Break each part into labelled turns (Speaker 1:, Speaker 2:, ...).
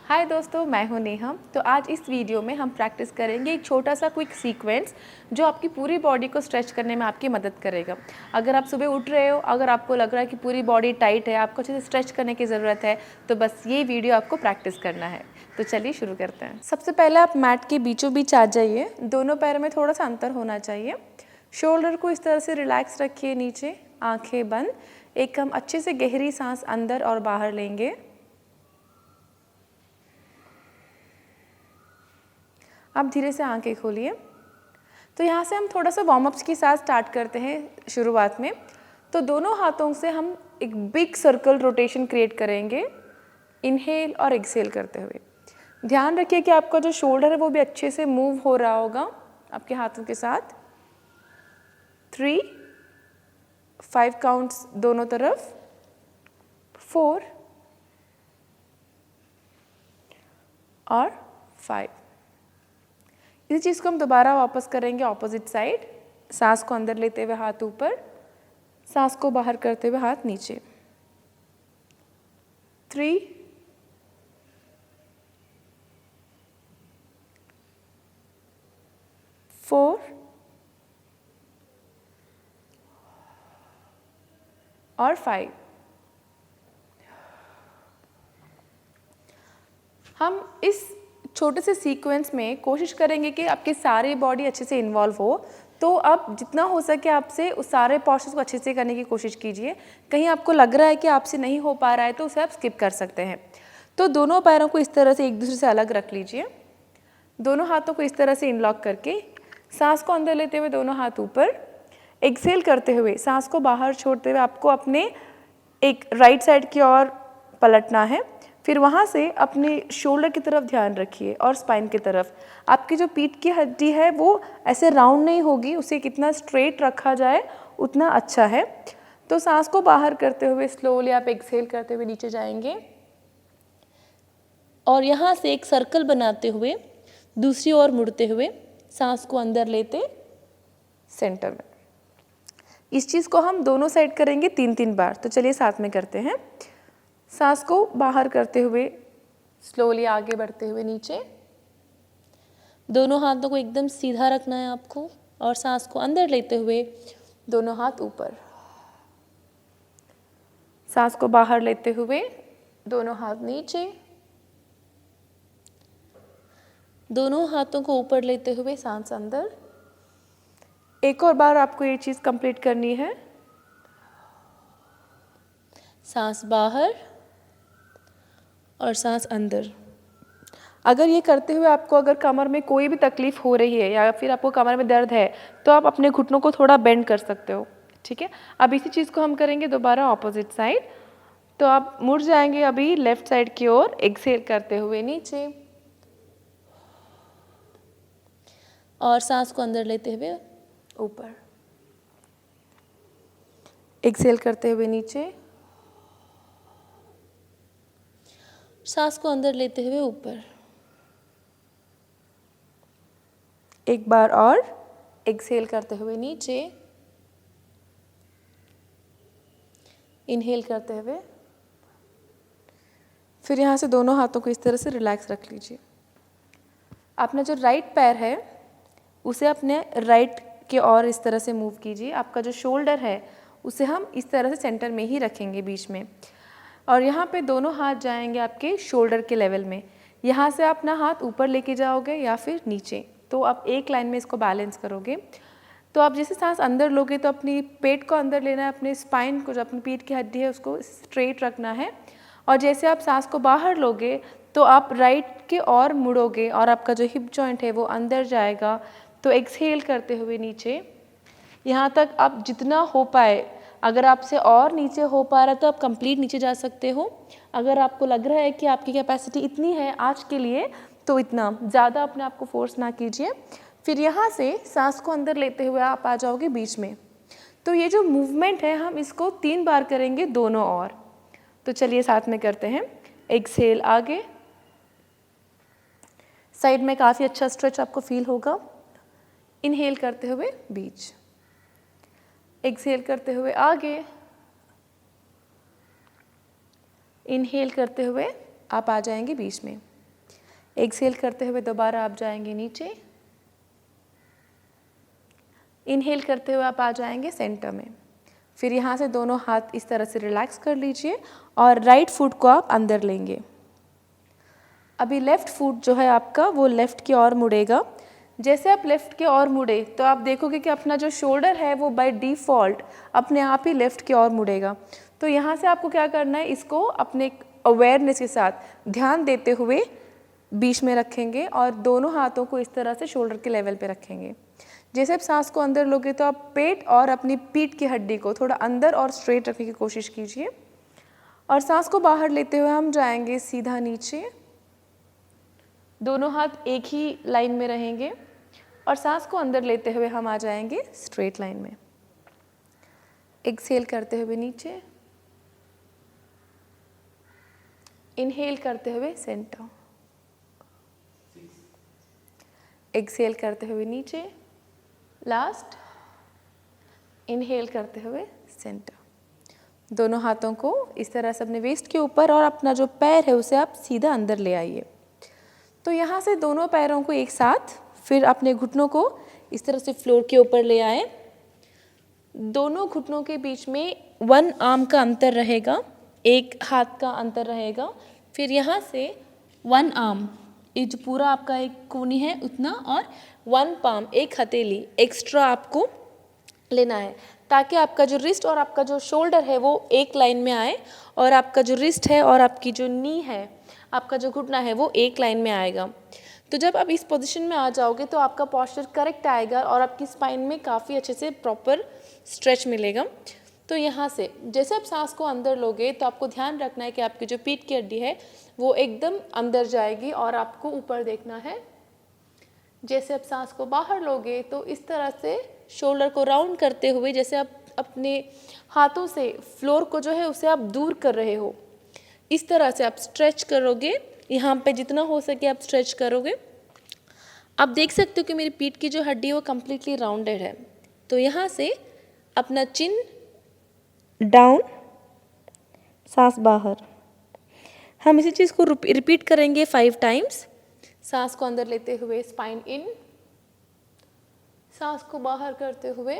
Speaker 1: हाय दोस्तों, मैं हूं नेहा। तो आज इस वीडियो में हम प्रैक्टिस करेंगे एक छोटा सा क्विक सीक्वेंस जो आपकी पूरी बॉडी को स्ट्रेच करने में आपकी मदद करेगा। अगर आप सुबह उठ रहे हो, अगर आपको लग रहा है कि पूरी बॉडी टाइट है, आपको अच्छे से स्ट्रेच करने की ज़रूरत है, तो बस ये वीडियो आपको प्रैक्टिस करना है। तो चलिए शुरू करते हैं। सबसे पहले आप मैट के बीचों बीच आ जाइए। दोनों पैरों में थोड़ा सा अंतर होना चाहिए। शोल्डर को इस तरह से रिलैक्स रखिए नीचे, आँखें बंद। एक हम अच्छे से गहरी सांस अंदर और बाहर लेंगे। आप धीरे से आंखें खोलिए। तो यहाँ से हम थोड़ा सा वार्म अप्स के साथ स्टार्ट करते हैं शुरुआत में। तो दोनों हाथों से हम एक बिग सर्कल रोटेशन क्रिएट करेंगे, इनहेल और एक्सहेल करते हुए। ध्यान रखिए कि आपका जो शोल्डर है वो भी अच्छे से मूव हो रहा होगा आपके हाथों के साथ। 3, 5 काउंट्स दोनों तरफ, 4 और 5। इसी चीज़ को हम दोबारा वापस करेंगे ऑपोजिट साइड। सांस को अंदर लेते हुए हाथ ऊपर, सांस को बाहर करते हुए हाथ नीचे। 3, 4 और 5। हम इस छोटे से सीक्वेंस में कोशिश करेंगे कि आपकी सारी बॉडी अच्छे से इन्वॉल्व हो। तो आप जितना हो सके आपसे उस सारे पोस्चर्स को अच्छे से करने की कोशिश कीजिए। कहीं आपको लग रहा है कि आपसे नहीं हो पा रहा है तो उसे आप स्किप कर सकते हैं। तो दोनों पैरों को इस तरह से एक दूसरे से अलग रख लीजिए। दोनों हाथों को इस तरह से इनलॉक करके सांस को अंदर लेते हुए दोनों हाथ ऊपर, एक्सहेल करते हुए सांस को बाहर छोड़ते हुए आपको अपने एक राइट साइड की ओर पलटना है। फिर वहाँ से अपने शोल्डर की तरफ ध्यान रखिए और स्पाइन की तरफ। आपकी जो पीठ की हड्डी है वो ऐसे राउंड नहीं होगी, उसे कितना स्ट्रेट रखा जाए उतना अच्छा है। तो सांस को बाहर करते हुए स्लोली आप एक्सहेल करते हुए नीचे जाएंगे और यहाँ से एक सर्कल बनाते हुए दूसरी ओर मुड़ते हुए सांस को अंदर लेते सेंटर में। इस चीज़ को हम दोनों साइड करेंगे 3-3 बार। तो चलिए साथ में करते हैं। सांस को बाहर करते हुए स्लोली आगे बढ़ते हुए नीचे। दोनों हाथों को एकदम सीधा रखना है आपको और सांस को अंदर लेते हुए दोनों हाथ ऊपर। सांस को बाहर लेते हुए दोनों हाथ नीचे। दोनों हाथों को ऊपर लेते हुए सांस अंदर। एक और बार आपको ये चीज़ कंप्लीट करनी है। सांस बाहर और सांस अंदर। अगर ये करते हुए आपको अगर कमर में कोई भी तकलीफ हो रही है या फिर आपको कमर में दर्द है तो आप अपने घुटनों को थोड़ा बेंड कर सकते हो, ठीक है। अब इसी चीज़ को हम करेंगे दोबारा ऑपोजिट साइड। तो आप मुड़ जाएंगे अभी लेफ्ट साइड की ओर, एक्सहेल करते हुए नीचे और सांस को अंदर लेते हुए ऊपर, एक्सहेल करते हुए नीचे, सांस को अंदर लेते हुए ऊपर। एक बार और एक्सहेल करते हुए नीचे, इनहेल करते हुए। फिर यहाँ से दोनों हाथों को इस तरह से रिलैक्स रख लीजिए। अपना जो राइट पैर है उसे अपने राइट के और इस तरह से मूव कीजिए। आपका जो शोल्डर है उसे हम इस तरह से सेंटर में ही रखेंगे बीच में। और यहाँ पे दोनों हाथ जाएंगे आपके शोल्डर के लेवल में। यहाँ से आप अपना हाथ ऊपर लेके जाओगे या फिर नीचे, तो आप एक लाइन में इसको बैलेंस करोगे। तो आप जैसे सांस अंदर लोगे तो अपनी पेट को अंदर लेना है, अपने स्पाइन को, जो अपनी पीठ की हड्डी है उसको स्ट्रेट रखना है। और जैसे आप सांस को बाहर लोगे तो आप राइट के और मुड़ोगे और आपका जो हिप जॉइंट है वो अंदर जाएगा। तो एक्सहेल करते हुए नीचे, यहाँ तक आप जितना हो पाए। अगर आपसे और नीचे हो पा रहा है तो आप कंप्लीट नीचे जा सकते हो। अगर आपको लग रहा है कि आपकी कैपेसिटी इतनी है आज के लिए तो इतना ज़्यादा अपने आप को फोर्स ना कीजिए। फिर यहाँ से सांस को अंदर लेते हुए आप आ जाओगे बीच में। तो ये जो मूवमेंट है हम इसको 3 बार करेंगे दोनों ओर। तो चलिए साथ में करते हैं। एक्सहेल आगे, साइड में काफ़ी अच्छा स्ट्रेच आपको फील होगा। इनहेल करते हुए बीच, एक्सहेल करते हुए आगे, इनहेल करते हुए आप आ जाएंगे बीच में। एक्सहेल करते हुए दोबारा आप जाएंगे नीचे। इनहेल करते हुए आप आ जाएंगे सेंटर में। फिर यहाँ से दोनों हाथ इस तरह से रिलैक्स कर लीजिए और राइट फुट को आप अंदर लेंगे। अभी लेफ़्ट फुट जो है आपका वो लेफ़्ट की ओर मुड़ेगा। जैसे आप लेफ़्ट की ओर मुड़े तो आप देखोगे कि अपना जो शोल्डर है वो बाय डिफ़ॉल्ट अपने आप ही लेफ़्ट की ओर मुड़ेगा। तो यहाँ से आपको क्या करना है, इसको अपने अवेयरनेस के साथ ध्यान देते हुए बीच में रखेंगे और दोनों हाथों को इस तरह से शोल्डर के लेवल पे रखेंगे। जैसे आप सांस को अंदर लोगे तो आप पेट और अपनी पीठ की हड्डी को थोड़ा अंदर और स्ट्रेट रखने की कोशिश कीजिए और सांस को बाहर लेते हुए हम जाएंगे सीधा नीचे। दोनों हाथ एक ही लाइन में रहेंगे और सांस को अंदर लेते हुए हम आ जाएंगे स्ट्रेट लाइन में। एक्सहेल करते हुए नीचे, इनहेल करते हुए सेंटर, एक्सहेल करते हुए नीचे, लास्ट, इनहेल करते हुए सेंटर। दोनों हाथों को इस तरह से अपने वेस्ट के ऊपर और अपना जो पैर है उसे आप सीधा अंदर ले आइए। तो यहाँ से दोनों पैरों को एक साथ, फिर अपने घुटनों को इस तरह से फ्लोर के ऊपर ले आए। दोनों घुटनों के बीच में 1 आर्म का अंतर रहेगा, एक हाथ का अंतर रहेगा। फिर यहाँ से 1 आर्म, ये जो पूरा आपका एक कोहनी है उतना, और 1 पाम, एक हथेली एक्स्ट्रा आपको लेना है ताकि आपका जो रिस्ट और आपका जो शोल्डर है वो एक लाइन में आए और आपका जो रिस्ट है और आपकी जो नी है, आपका जो घुटना है वो एक लाइन में आएगा। तो जब आप इस पोजीशन में आ जाओगे तो आपका पॉस्चर करेक्ट आएगा और आपकी स्पाइन में काफ़ी अच्छे से प्रॉपर स्ट्रेच मिलेगा। तो यहाँ से जैसे आप सांस को अंदर लोगे तो आपको ध्यान रखना है कि आपकी जो पीठ की हड्डी है वो एकदम अंदर जाएगी और आपको ऊपर देखना है। जैसे आप सांस को बाहर लोगे तो इस तरह से शोल्डर को राउंड करते हुए, जैसे आप अपने हाथों से फ्लोर को जो है उसे आप दूर कर रहे हो, इस तरह से आप स्ट्रेच करोगे। यहाँ पे जितना हो सके आप स्ट्रेच करोगे। आप देख सकते हो कि मेरी पीठ की जो हड्डी है वो कम्प्लीटली राउंडेड है। तो यहाँ से अपना चिन डाउन, सांस बाहर। हम इसी चीज़ को रिपीट करेंगे 5 टाइम्स। सांस को अंदर लेते हुए स्पाइन इन, सांस को बाहर करते हुए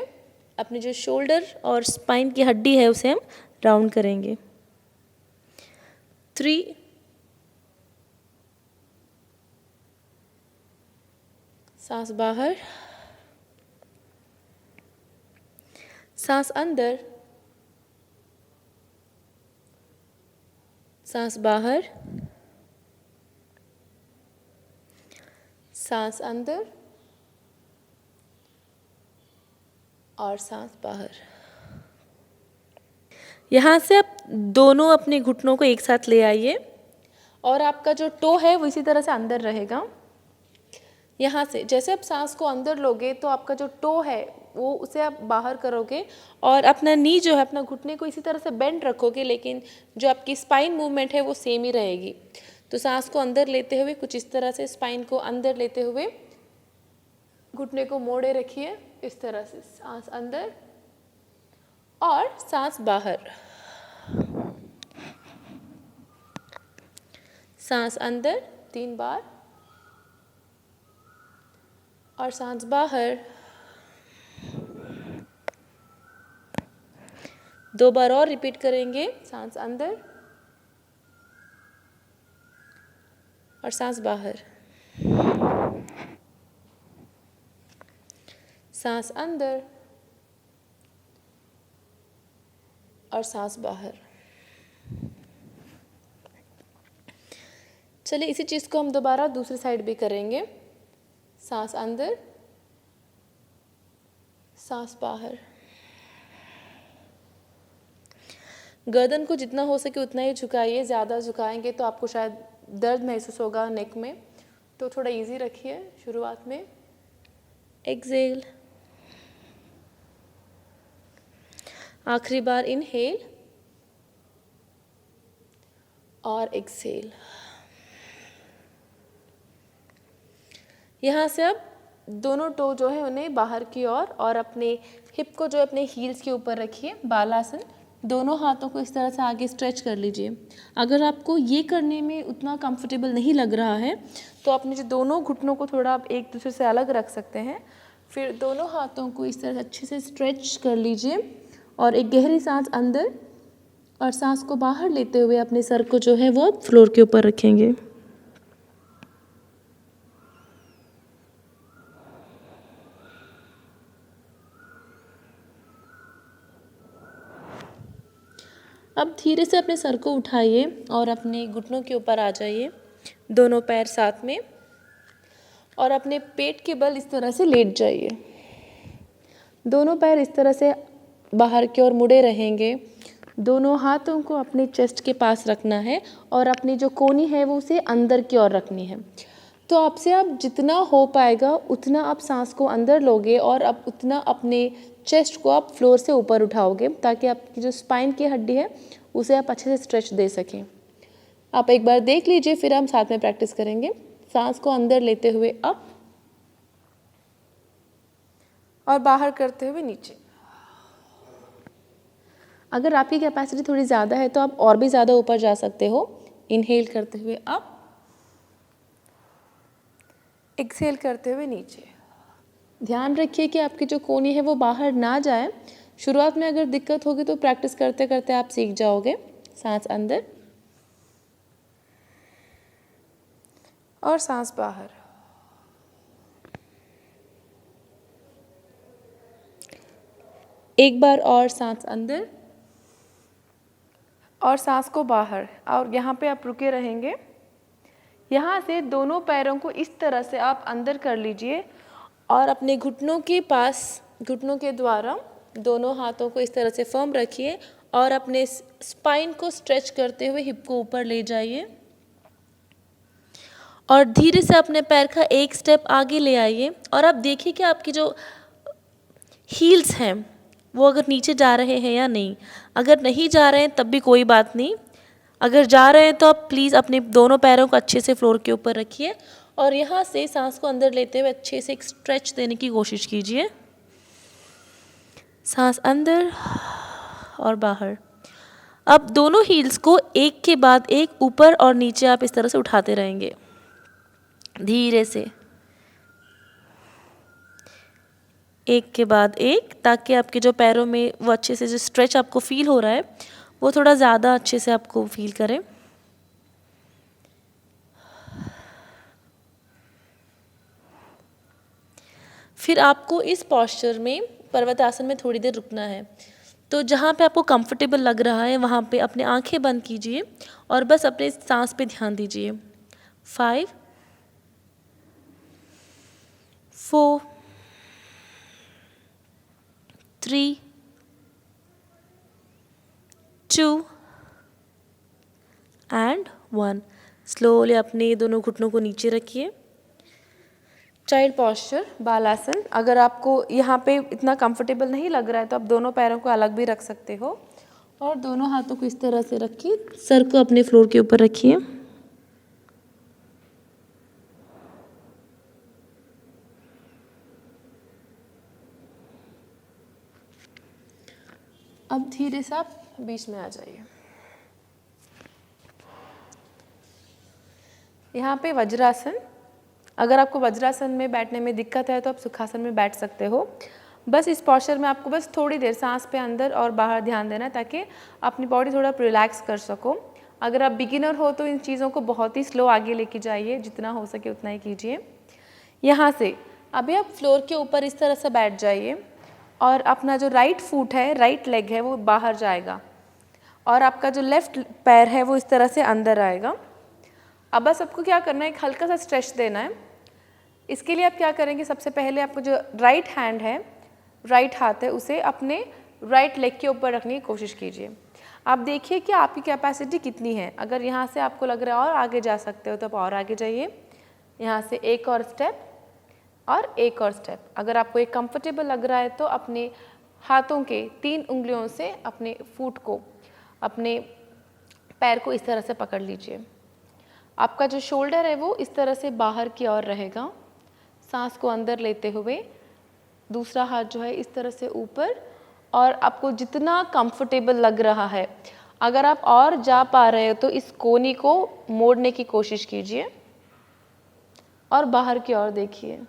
Speaker 1: अपने जो शोल्डर और स्पाइन की हड्डी है उसे हम राउंड करेंगे। 3, सांस बाहर, सांस अंदर, सांस बाहर, सांस अंदर और सांस बाहर। यहाँ से आप दोनों अपने घुटनों को एक साथ ले आइए और आपका जो टो है वो इसी तरह से अंदर रहेगा। यहाँ से जैसे आप सांस को अंदर लोगे तो आपका जो टो है वो उसे आप बाहर करोगे और अपना नी जो है, अपना घुटने को इसी तरह से बेंड रखोगे, लेकिन जो आपकी स्पाइन मूवमेंट है वो सेम ही रहेगी। तो सांस को अंदर लेते हुए कुछ इस तरह से स्पाइन को अंदर लेते हुए घुटने को मोड़े रखिए इस तरह से, सांस अंदर और सांस बाहर, सांस अंदर 3 बार और सांस बाहर 2 बार और रिपीट करेंगे। सांस अंदर और सांस बाहर, सांस अंदर और सांस बाहर। चलिए इसी चीज़ को हम दोबारा दूसरी साइड भी करेंगे। सांस अंदर, सांस बाहर। गर्दन को जितना हो सके उतना ही झुकाइए, ज़्यादा झुकाएंगे तो आपको शायद दर्द महसूस होगा नेक में, तो थोड़ा इजी रखिए शुरुआत में। एक्सहेल, आखिरी बार इनहेल और एक्सहेल। यहाँ से अब दोनों टो जो है उन्हें बाहर की ओर और अपने हिप को जो अपने हील्स के ऊपर रखिए, बालासन। दोनों हाथों को इस तरह से आगे स्ट्रेच कर लीजिए। अगर आपको ये करने में उतना कंफर्टेबल नहीं लग रहा है तो अपने जो दोनों घुटनों को थोड़ा आप एक दूसरे से अलग रख सकते हैं। फिर दोनों हाथों को इस तरह से अच्छे से स्ट्रेच कर लीजिए और एक गहरी सांस अंदर और सांस को बाहर लेते हुए अपने सर को जो है वो फ्लोर के ऊपर रखेंगे। अब धीरे से अपने सर को उठाइए और अपने घुटनों के ऊपर आ जाइए, दोनों पैर साथ में, और अपने पेट के बल इस तरह से लेट जाइए। दोनों पैर इस तरह से बाहर की ओर मुड़े रहेंगे। दोनों हाथों को अपने चेस्ट के पास रखना है और अपनी जो कोहनी है वो उसे अंदर की ओर रखनी है। तो आपसे आप जितना हो पाएगा उतना आप सांस को अंदर लोगे और अब उतना अपने चेस्ट को आप फ्लोर से ऊपर उठाओगे ताकि आपकी जो स्पाइन की हड्डी है उसे आप अच्छे से स्ट्रेच दे सकें। आप एक बार देख लीजिए, फिर हम साथ में प्रैक्टिस करेंगे। सांस को अंदर लेते हुए अप और बाहर करते हुए नीचे। अगर आपकी कैपेसिटी थोड़ी ज़्यादा है तो आप और भी ज़्यादा ऊपर जा सकते हो। इनहेल करते हुए अप, एक्सहेल करते हुए नीचे। ध्यान रखिए कि आपकी जो कोहनी है वो बाहर ना जाए। शुरुआत में अगर दिक्कत होगी तो प्रैक्टिस करते करते आप सीख जाओगे। सांस अंदर और सांस बाहर। एक बार और सांस अंदर और सांस को बाहर, और यहाँ पे आप रुके रहेंगे। यहाँ से दोनों पैरों को इस तरह से आप अंदर कर लीजिए और अपने घुटनों के पास, घुटनों के द्वारा दोनों हाथों को इस तरह से फर्म रखिए और अपने स्पाइन को स्ट्रेच करते हुए हिप को ऊपर ले जाइए और धीरे से अपने पैर का एक स्टेप आगे ले आइए। और आप देखिए कि आपकी जो हील्स हैं वो अगर नीचे जा रहे हैं या नहीं। अगर नहीं जा रहे हैं तब भी कोई बात नहीं, अगर जा रहे हैं तो आप प्लीज़ अपने दोनों पैरों को अच्छे से फ्लोर के ऊपर रखिए और यहाँ से सांस को अंदर लेते हुए अच्छे से एक स्ट्रेच देने की कोशिश कीजिए। सांस अंदर और बाहर। अब दोनों हील्स को एक के बाद एक ऊपर और नीचे आप इस तरह से उठाते रहेंगे धीरे से, एक के बाद एक, ताकि आपके जो पैरों में वो अच्छे से जो स्ट्रेच आपको फील हो रहा है वो थोड़ा ज़्यादा अच्छे से आपको फील करें। फिर आपको इस पॉस्चर में, पर्वतासन में थोड़ी देर रुकना है। तो जहाँ पे आपको कंफर्टेबल लग रहा है वहाँ पे अपने आंखें बंद कीजिए और बस अपने सांस पे ध्यान दीजिए। 5 4 3 2 एंड 1। स्लोली अपने दोनों घुटनों को नीचे रखिए। चाइल्ड पॉस्चर, बालासन। अगर आपको यहाँ पे इतना कंफर्टेबल नहीं लग रहा है तो आप दोनों पैरों को अलग भी रख सकते हो और दोनों हाथों को इस तरह से रखिए, सर को अपने फ्लोर के ऊपर रखिए। अब धीरे से आप बीच में आ जाइए। यहाँ पे वज्रासन। अगर आपको वज्रासन में बैठने में दिक्कत है तो आप सुखासन में बैठ सकते हो। बस इस पॉस्चर में आपको बस थोड़ी देर सांस पे अंदर और बाहर ध्यान देना है ताकि अपनी बॉडी थोड़ा रिलैक्स कर सको। अगर आप बिगिनर हो तो इन चीज़ों को बहुत ही स्लो आगे लेके जाइए, जितना हो सके उतना ही कीजिए। यहाँ से अभी आप फ्लोर के ऊपर इस तरह से बैठ जाइए और अपना जो राइट फुट है, राइट लेग है वो बाहर जाएगा और आपका जो लेफ्ट पैर है वो इस तरह से अंदर आएगा। अब बस आपको क्या करना है, एक हल्का सा स्ट्रेच देना है। इसके लिए आप क्या करेंगे, सबसे पहले आपको जो राइट हैंड है, राइट हाथ है, उसे अपने राइट लेग के ऊपर रखने की कोशिश कीजिए। आप देखिए कि आपकी कैपेसिटी कितनी है। अगर यहाँ से आपको लग रहा है और आगे जा सकते हो तो आप और आगे जाइए। यहाँ से एक और स्टेप और एक और स्टेप। अगर आपको एक कंफर्टेबल लग रहा है तो अपने हाथों के 3 उंगलियों से अपने फुट को, अपने पैर को इस तरह से पकड़ लीजिए। आपका जो शोल्डर है वो इस तरह से बाहर की ओर रहेगा। सांस को अंदर लेते हुए दूसरा हाथ जो है इस तरह से ऊपर और आपको जितना कंफर्टेबल लग रहा है, अगर आप और जा पा रहे हो तो इस कोनी को मोड़ने की कोशिश कीजिए और बाहर की ओर देखिए।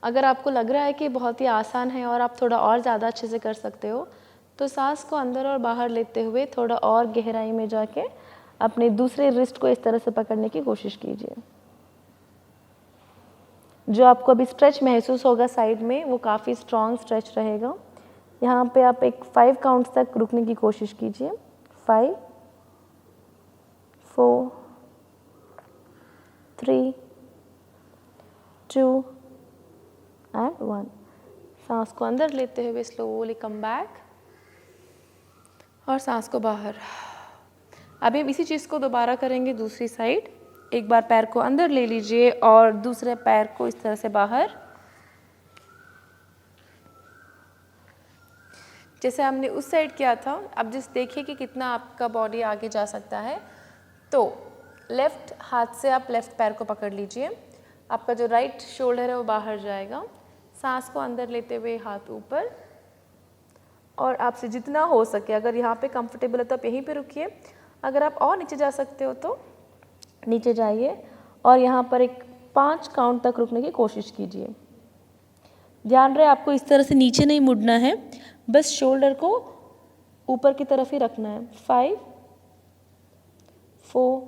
Speaker 1: अगर आपको लग रहा है कि बहुत ही आसान है और आप थोड़ा और ज़्यादा अच्छे से कर सकते हो, तो सांस को अंदर और बाहर लेते हुए थोड़ा और गहराई में जाके अपने दूसरे रिस्ट को इस तरह से पकड़ने की कोशिश कीजिए। जो आपको अभी स्ट्रेच महसूस होगा साइड में, वो काफ़ी स्ट्रॉन्ग स्ट्रेच रहेगा। यहाँ पे आप एक 5 काउंट्स तक रुकने की कोशिश कीजिए। 5, 4, 3, 2 एंड 1। सांस को अंदर लेते हुए स्लोली कम बैक और सांस को बाहर। अभी हम इसी चीज़ को दोबारा करेंगे दूसरी साइड। एक बार पैर को अंदर ले लीजिए और दूसरे पैर को इस तरह से बाहर। जैसे हमने उस साइड किया था, अब जिस देखिए कि कितना आपका बॉडी आगे जा सकता है। तो लेफ्ट हाथ से आप लेफ्ट पैर को पकड़ लीजिए, आपका जो राइट शोल्डर है वो बाहर जाएगा। सांस को अंदर लेते हुए हाथ ऊपर, और आपसे जितना हो सके, अगर यहाँ पे कंफर्टेबल है तो आप यहीं पे रुकिए, अगर आप और नीचे जा सकते हो तो नीचे जाइए और यहाँ पर एक 5 काउंट तक रुकने की कोशिश कीजिए। ध्यान रहे आपको इस तरह से नीचे नहीं मुड़ना है, बस शोल्डर को ऊपर की तरफ ही रखना है। 5, 4,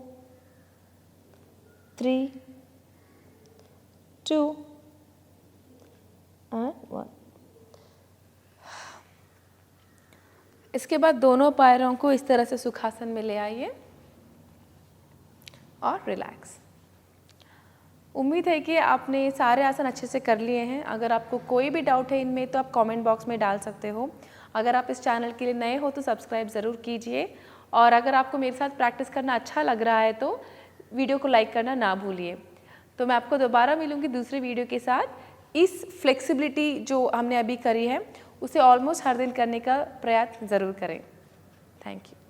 Speaker 1: 3, 2 एंड 1। इसके बाद दोनों पैरों को इस तरह से सुखासन में ले आइए और रिलैक्स। उम्मीद है कि आपने सारे आसन अच्छे से कर लिए हैं। अगर आपको कोई भी डाउट है इनमें तो आप कमेंट बॉक्स में डाल सकते हो। अगर आप इस चैनल के लिए नए हो तो सब्सक्राइब ज़रूर कीजिए, और अगर आपको मेरे साथ प्रैक्टिस करना अच्छा लग रहा है तो वीडियो को लाइक करना ना भूलिए। तो मैं आपको दोबारा मिलूँगी दूसरे वीडियो के साथ। इस फ्लेक्सिबिलिटी जो हमने अभी करी है उसे ऑलमोस्ट हर दिन करने का प्रयास ज़रूर करें। Thank you.